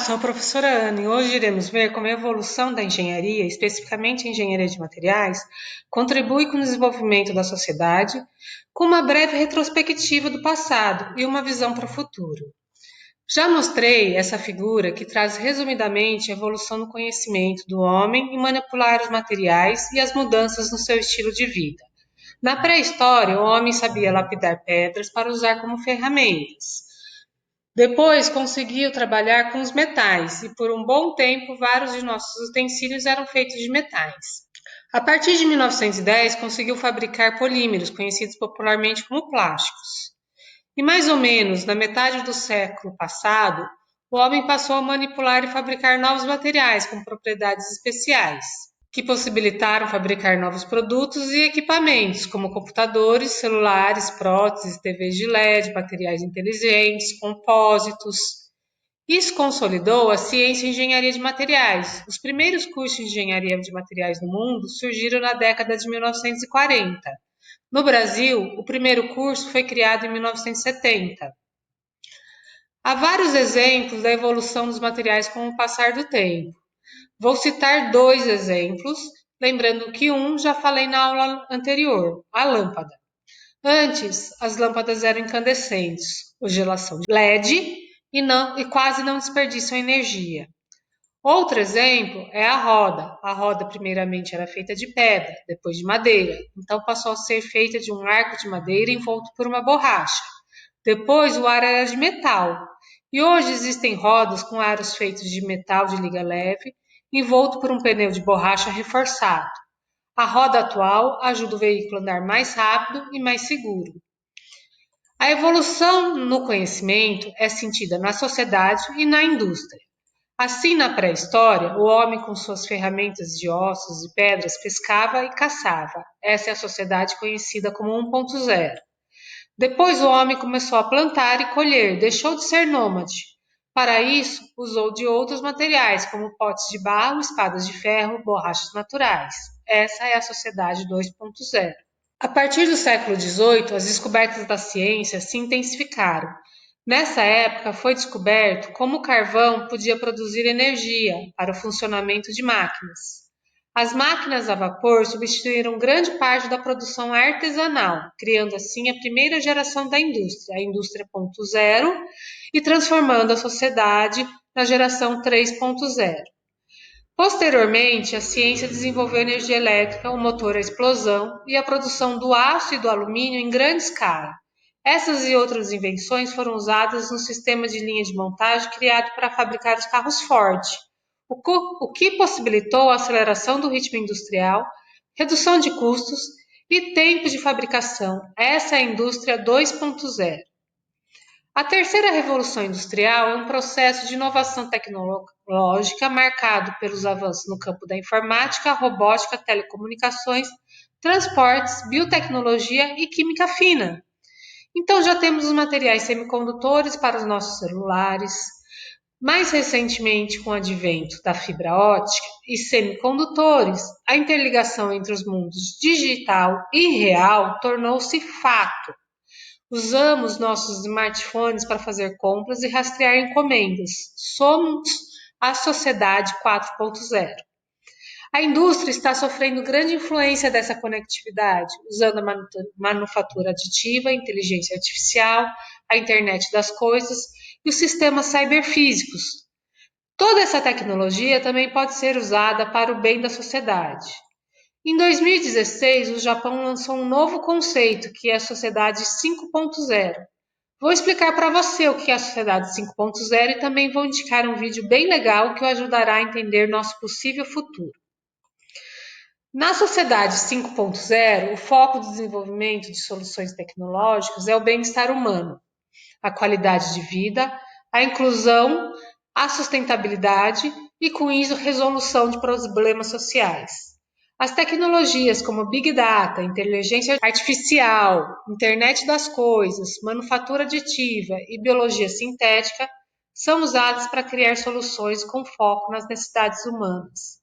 Sou a professora Ana e hoje iremos ver como a evolução da engenharia, especificamente a engenharia de materiais, contribui com o desenvolvimento da sociedade, com uma breve retrospectiva do passado e uma visão para o futuro. Já mostrei essa figura que traz resumidamente a evolução do conhecimento do homem em manipular os materiais e as mudanças no seu estilo de vida. Na pré-história, o homem sabia lapidar pedras para usar como ferramentas. Depois conseguiu trabalhar com os metais e por um bom tempo vários de nossos utensílios eram feitos de metais. A partir de 1910 conseguiu fabricar polímeros, conhecidos popularmente como plásticos. E mais ou menos na metade do século passado, o homem passou a manipular e fabricar novos materiais com propriedades especiais, que possibilitaram fabricar novos produtos e equipamentos, como computadores, celulares, próteses, TVs de LED, materiais inteligentes, compósitos. Isso consolidou a ciência e engenharia de materiais. Os primeiros cursos de engenharia de materiais no mundo surgiram na década de 1940. No Brasil, o primeiro curso foi criado em 1970. Há vários exemplos da evolução dos materiais com o passar do tempo. Vou citar dois exemplos, lembrando que um já falei na aula anterior, a lâmpada. Antes, as lâmpadas eram incandescentes, hoje elas são de LED e quase não desperdiçam energia. Outro exemplo é a roda. A roda primeiramente era feita de pedra, depois de madeira, então passou a ser feita de um arco de madeira envolto por uma borracha. Depois o aro era de metal. E hoje existem rodas com aros feitos de metal de liga leve, envolto por um pneu de borracha reforçado. A roda atual ajuda o veículo a andar mais rápido e mais seguro. A evolução no conhecimento é sentida na sociedade e na indústria. Assim, na pré-história, o homem com suas ferramentas de ossos e pedras pescava e caçava. Essa é a sociedade conhecida como 1.0. Depois o homem começou a plantar e colher, deixou de ser nômade. Para isso, usou de outros materiais, como potes de barro, espadas de ferro, borrachas naturais. Essa é a sociedade 2.0. A partir do século XVIII, as descobertas da ciência se intensificaram. Nessa época, foi descoberto como o carvão podia produzir energia para o funcionamento de máquinas. As máquinas a vapor substituíram grande parte da produção artesanal, criando assim a primeira geração da indústria, a indústria 0.0, e transformando a sociedade na geração 3.0. Posteriormente, a ciência desenvolveu a energia elétrica, o motor à explosão e a produção do aço e do alumínio em grande escala. Essas e outras invenções foram usadas no sistema de linha de montagem criado para fabricar os carros Ford, o que possibilitou a aceleração do ritmo industrial, redução de custos e tempo de fabricação. Essa é a indústria 2.0. A terceira revolução industrial é um processo de inovação tecnológica marcado pelos avanços no campo da informática, robótica, telecomunicações, transportes, biotecnologia e química fina. Então já temos os materiais semicondutores para os nossos celulares. Mais recentemente, com o advento da fibra ótica e semicondutores, a interligação entre os mundos digital e real tornou-se fato. Usamos nossos smartphones para fazer compras e rastrear encomendas. Somos a sociedade 4.0. A indústria está sofrendo grande influência dessa conectividade, usando a manufatura aditiva, a inteligência artificial, a internet das coisas e os sistemas cyberfísicos. Toda essa tecnologia também pode ser usada para o bem da sociedade. Em 2016, o Japão lançou um novo conceito, que é a Sociedade 5.0. Vou explicar para você o que é a Sociedade 5.0 e também vou indicar um vídeo bem legal que o ajudará a entender nosso possível futuro. Na Sociedade 5.0, o foco do desenvolvimento de soluções tecnológicas é o bem-estar humano, a qualidade de vida, a inclusão, a sustentabilidade e, com isso, resolução de problemas sociais. As tecnologias como Big Data, inteligência artificial, internet das coisas, manufatura aditiva e biologia sintética são usadas para criar soluções com foco nas necessidades humanas.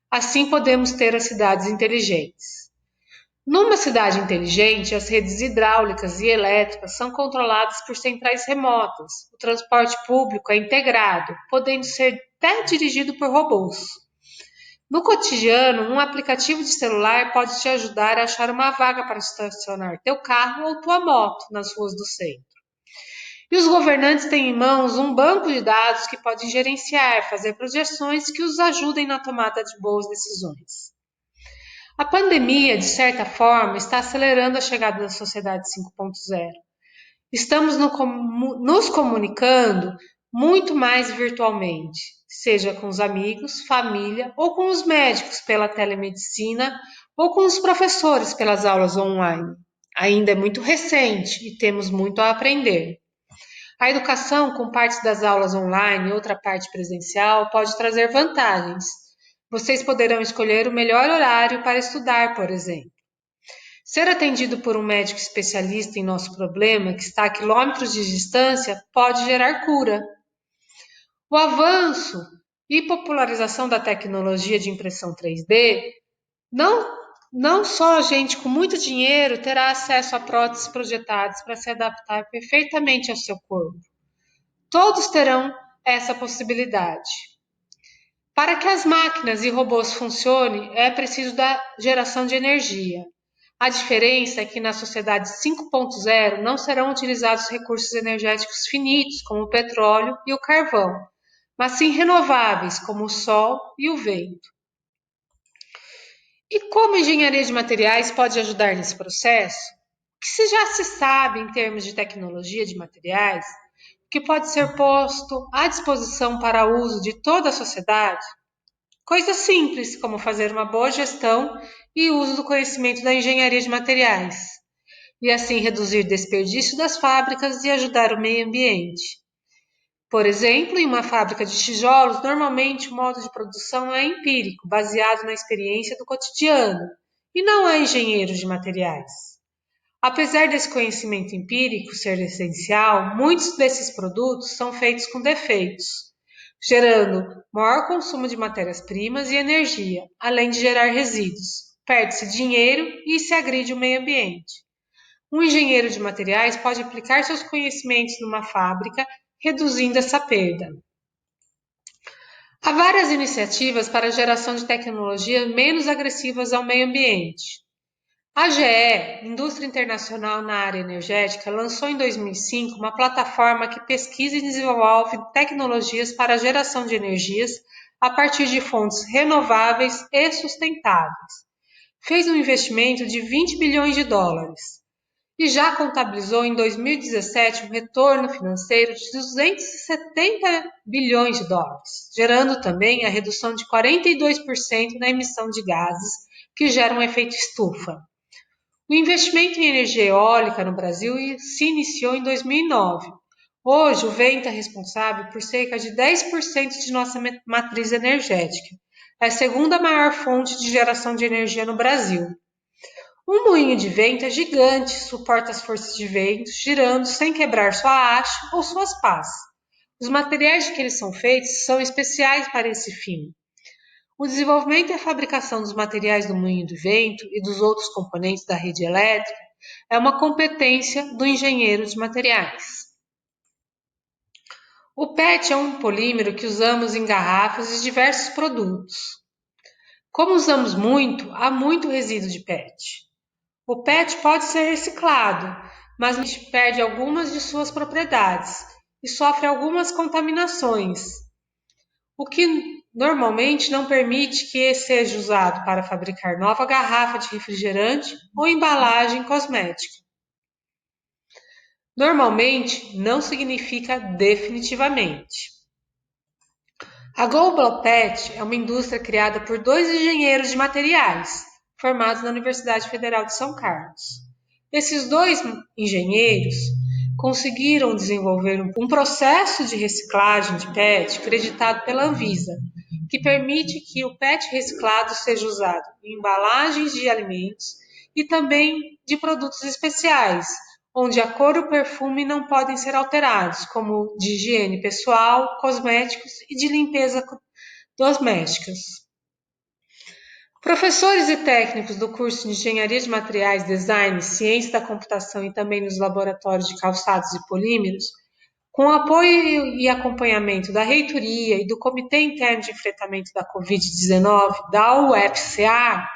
Assim podemos ter as cidades inteligentes. Numa cidade inteligente, as redes hidráulicas e elétricas são controladas por centrais remotas. O transporte público é integrado, podendo ser até dirigido por robôs. No cotidiano, um aplicativo de celular pode te ajudar a achar uma vaga para estacionar teu carro ou tua moto nas ruas do centro. E os governantes têm em mãos um banco de dados que podem gerenciar, fazer projeções que os ajudem na tomada de boas decisões. A pandemia, de certa forma, está acelerando a chegada da sociedade 5.0. Estamos nos comunicando muito mais virtualmente, seja com os amigos, família ou com os médicos pela telemedicina ou com os professores pelas aulas online. Ainda é muito recente e temos muito a aprender. A educação, com parte das aulas online e outra parte presencial, pode trazer vantagens. Vocês poderão escolher o melhor horário para estudar, por exemplo. Ser atendido por um médico especialista em nosso problema, que está a quilômetros de distância, pode gerar cura. O avanço e popularização da tecnologia de impressão 3D, não só gente com muito dinheiro terá acesso a próteses projetadas para se adaptar perfeitamente ao seu corpo. Todos terão essa possibilidade. Para que as máquinas e robôs funcionem, é preciso da geração de energia. A diferença é que na sociedade 5.0 não serão utilizados recursos energéticos finitos, como o petróleo e o carvão, mas sim renováveis, como o sol e o vento. E como a engenharia de materiais pode ajudar nesse processo? O que já se sabe em termos de tecnologia de materiais, que pode ser posto à disposição para uso de toda a sociedade? Coisas simples, como fazer uma boa gestão e uso do conhecimento da engenharia de materiais, e assim reduzir desperdício das fábricas e ajudar o meio ambiente. Por exemplo, em uma fábrica de tijolos, normalmente o modo de produção é empírico, baseado na experiência do cotidiano, e não é engenheiro de materiais. Apesar desse conhecimento empírico ser essencial, muitos desses produtos são feitos com defeitos, gerando maior consumo de matérias-primas e energia, além de gerar resíduos. Perde-se dinheiro e se agride o meio ambiente. Um engenheiro de materiais pode aplicar seus conhecimentos numa fábrica, reduzindo essa perda. Há várias iniciativas para a geração de tecnologias menos agressivas ao meio ambiente. A GE, Indústria Internacional na área energética, lançou em 2005 uma plataforma que pesquisa e desenvolve tecnologias para a geração de energias a partir de fontes renováveis e sustentáveis. Fez um investimento de 20 bilhões de dólares e já contabilizou em 2017 um retorno financeiro de 270 bilhões de dólares, gerando também a redução de 42% na emissão de gases que geram efeito estufa. O investimento em energia eólica no Brasil se iniciou em 2009. Hoje, o vento é responsável por cerca de 10% de nossa matriz energética. É a segunda maior fonte de geração de energia no Brasil. Um moinho de vento é gigante, suporta as forças de vento, girando sem quebrar sua haste ou suas pás. Os materiais de que eles são feitos são especiais para esse fim. O desenvolvimento e a fabricação dos materiais do moinho de vento e dos outros componentes da rede elétrica é uma competência do engenheiro de materiais. O PET é um polímero que usamos em garrafas de diversos produtos. Como usamos muito, há muito resíduo de PET. O PET pode ser reciclado, mas perde algumas de suas propriedades e sofre algumas contaminações, o que normalmente não permite que seja usado para fabricar nova garrafa de refrigerante ou embalagem cosmética. Normalmente não significa definitivamente. A Global PET é uma indústria criada por dois engenheiros de materiais, formados na Universidade Federal de São Carlos. Esses dois engenheiros conseguiram desenvolver um processo de reciclagem de PET creditado pela Anvisa, que permite que o PET reciclado seja usado em embalagens de alimentos e também de produtos especiais, onde a cor e o perfume não podem ser alterados, como de higiene pessoal, cosméticos e de limpeza domésticas. Professores e técnicos do curso de Engenharia de Materiais, Design, Ciência da Computação e também nos laboratórios de calçados e polímeros, com apoio e acompanhamento da reitoria e do Comitê Interno de Enfrentamento da Covid-19 da UFCA,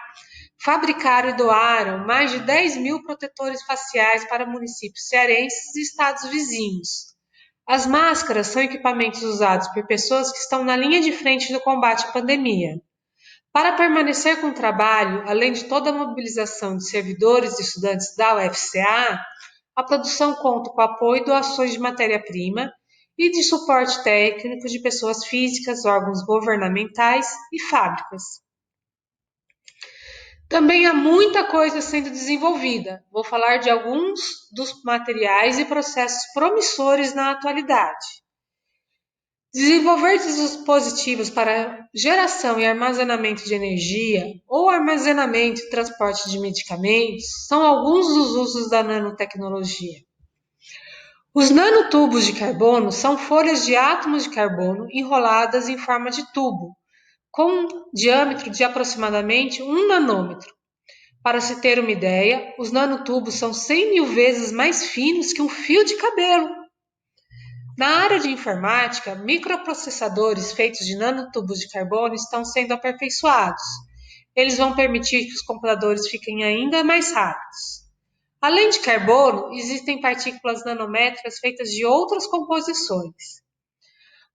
fabricaram e doaram mais de 10 mil protetores faciais para municípios cearenses e estados vizinhos. As máscaras são equipamentos usados por pessoas que estão na linha de frente do combate à pandemia. Para permanecer com o trabalho, além de toda a mobilização de servidores e estudantes da UFCA, a produção conta com apoio e doações de matéria-prima e de suporte técnico de pessoas físicas, órgãos governamentais e fábricas. Também há muita coisa sendo desenvolvida. Vou falar de alguns dos materiais e processos promissores na atualidade. Desenvolver dispositivos para geração e armazenamento de energia ou armazenamento e transporte de medicamentos são alguns dos usos da nanotecnologia. Os nanotubos de carbono são folhas de átomos de carbono enroladas em forma de tubo, com diâmetro de aproximadamente 1 nanômetro. Para se ter uma ideia, os nanotubos são 100 mil vezes mais finos que um fio de cabelo. Na área de informática, microprocessadores feitos de nanotubos de carbono estão sendo aperfeiçoados. Eles vão permitir que os computadores fiquem ainda mais rápidos. Além de carbono, existem partículas nanométricas feitas de outras composições.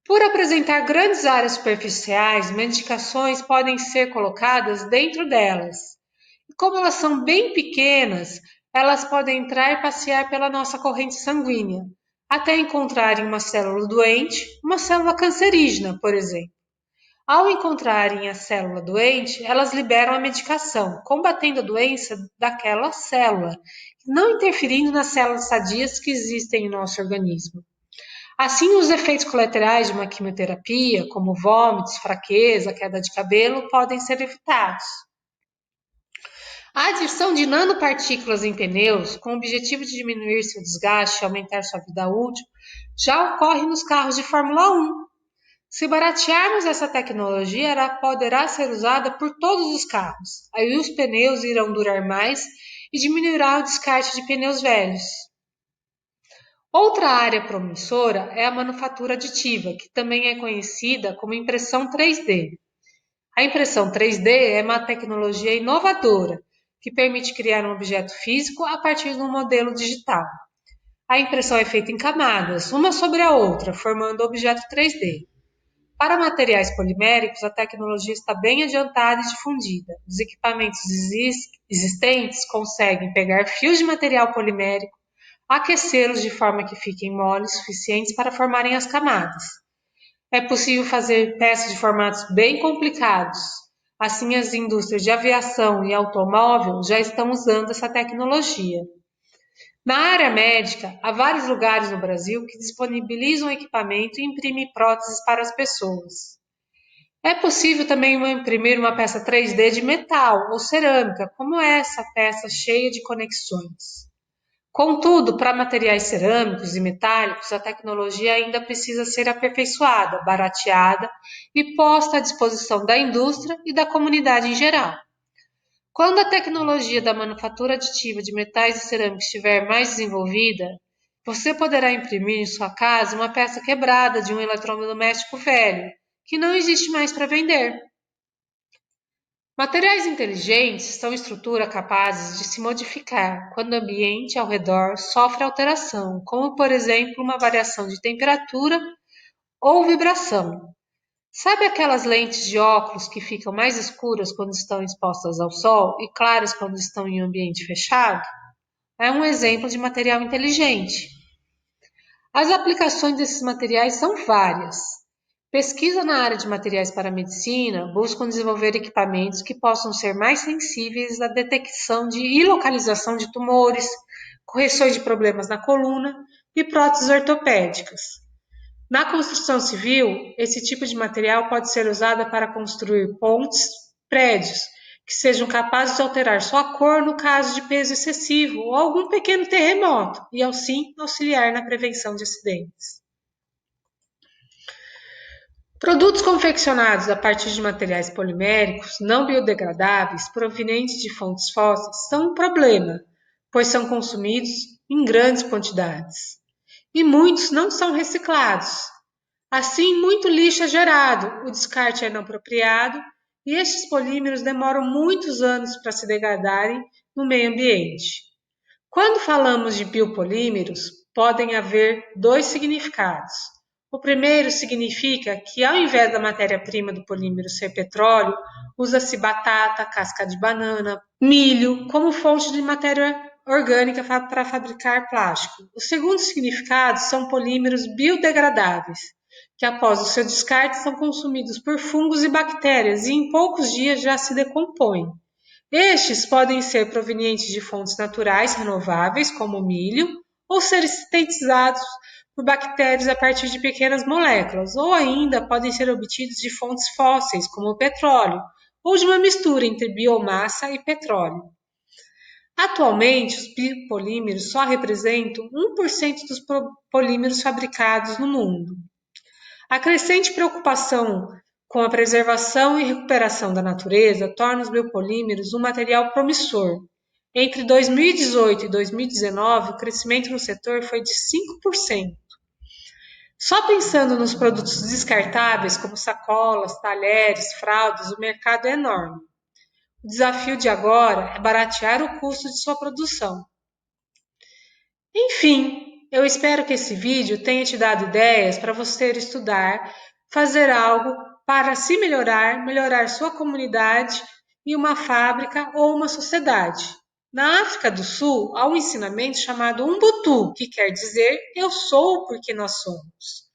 Por apresentar grandes áreas superficiais, medicações podem ser colocadas dentro delas. E como elas são bem pequenas, elas podem entrar e passear pela nossa corrente sanguínea, até encontrarem uma célula doente, uma célula cancerígena, por exemplo. Ao encontrarem a célula doente, elas liberam a medicação, combatendo a doença daquela célula, não interferindo nas células sadias que existem em nosso organismo. Assim, os efeitos colaterais de uma quimioterapia, como vômitos, fraqueza, queda de cabelo, podem ser evitados. A adição de nanopartículas em pneus, com o objetivo de diminuir seu desgaste e aumentar sua vida útil, já ocorre nos carros de Fórmula 1. Se baratearmos essa tecnologia, ela poderá ser usada por todos os carros. Aí os pneus irão durar mais e diminuirá o descarte de pneus velhos. Outra área promissora é a manufatura aditiva, que também é conhecida como impressão 3D. A impressão 3D é uma tecnologia inovadora que permite criar um objeto físico a partir de um modelo digital. A impressão é feita em camadas, uma sobre a outra, formando o objeto 3D. Para materiais poliméricos, a tecnologia está bem adiantada e difundida. Os equipamentos existentes conseguem pegar fios de material polimérico, aquecê-los de forma que fiquem moles suficientes para formarem as camadas. É possível fazer peças de formatos bem complicados. Assim, as indústrias de aviação e automóvel já estão usando essa tecnologia. Na área médica, há vários lugares no Brasil que disponibilizam equipamento e imprimem próteses para as pessoas. É possível também imprimir uma peça 3D de metal ou cerâmica, como essa peça cheia de conexões. Contudo, para materiais cerâmicos e metálicos, a tecnologia ainda precisa ser aperfeiçoada, barateada e posta à disposição da indústria e da comunidade em geral. Quando a tecnologia da manufatura aditiva de metais e cerâmicos estiver mais desenvolvida, você poderá imprimir em sua casa uma peça quebrada de um eletrodoméstico velho, que não existe mais para vender. Materiais inteligentes são estruturas capazes de se modificar quando o ambiente ao redor sofre alteração, como, por exemplo, uma variação de temperatura ou vibração. Sabe aquelas lentes de óculos que ficam mais escuras quando estão expostas ao sol e claras quando estão em um ambiente fechado? É um exemplo de material inteligente. As aplicações desses materiais são várias. Pesquisa na área de materiais para a medicina buscam desenvolver equipamentos que possam ser mais sensíveis à detecção e localização de tumores, correções de problemas na coluna e próteses ortopédicas. Na construção civil, esse tipo de material pode ser usado para construir pontes, prédios, que sejam capazes de alterar sua cor no caso de peso excessivo ou algum pequeno terremoto, e assim auxiliar na prevenção de acidentes. Produtos confeccionados a partir de materiais poliméricos não biodegradáveis provenientes de fontes fósseis são um problema, pois são consumidos em grandes quantidades. E muitos não são reciclados. Assim, muito lixo é gerado, o descarte é inapropriado e estes polímeros demoram muitos anos para se degradarem no meio ambiente. Quando falamos de biopolímeros, podem haver dois significados. O primeiro significa que, ao invés da matéria-prima do polímero ser petróleo, usa-se batata, casca de banana, milho como fonte de matéria orgânica para fabricar plástico. O segundo significado são polímeros biodegradáveis, que após o seu descarte são consumidos por fungos e bactérias e em poucos dias já se decompõem. Estes podem ser provenientes de fontes naturais renováveis, como o milho, ou ser sintetizados por bactérias a partir de pequenas moléculas, ou ainda podem ser obtidos de fontes fósseis, como o petróleo, ou de uma mistura entre biomassa e petróleo. Atualmente, os biopolímeros só representam 1% dos polímeros fabricados no mundo. A crescente preocupação com a preservação e recuperação da natureza torna os biopolímeros um material promissor. Entre 2018 e 2019, o crescimento no setor foi de 5%. Só pensando nos produtos descartáveis, como sacolas, talheres, fraldas, o mercado é enorme. O desafio de agora é baratear o custo de sua produção. Enfim, eu espero que esse vídeo tenha te dado ideias para você estudar, fazer algo para se melhorar, melhorar sua comunidade e uma fábrica ou uma sociedade. Na África do Sul, há um ensinamento chamado Ubuntu, que quer dizer eu sou porque nós somos.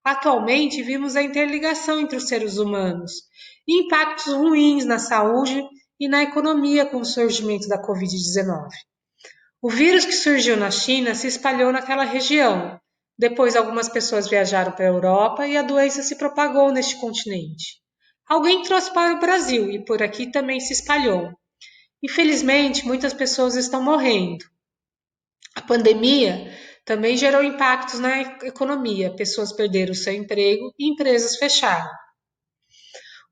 Atualmente, vimos a interligação entre os seres humanos e impactos ruins na saúde e na economia com o surgimento da Covid-19. O vírus que surgiu na China se espalhou naquela região. Depois, algumas pessoas viajaram para a Europa e a doença se propagou neste continente. Alguém trouxe para o Brasil e por aqui também se espalhou. Infelizmente, muitas pessoas estão morrendo. A pandemia também gerou impactos na economia. Pessoas perderam seu emprego e empresas fecharam.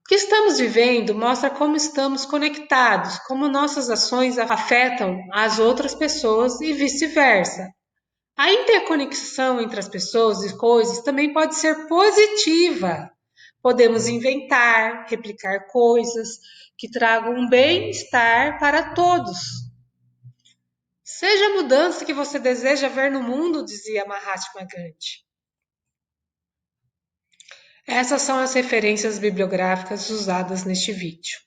O que estamos vivendo mostra como estamos conectados, como nossas ações afetam as outras pessoas e vice-versa. A interconexão entre as pessoas e coisas também pode ser positiva. Podemos inventar, replicar coisas que tragam um bem-estar para todos. Seja a mudança que você deseja ver no mundo, dizia Mahatma Gandhi. Essas são as referências bibliográficas usadas neste vídeo.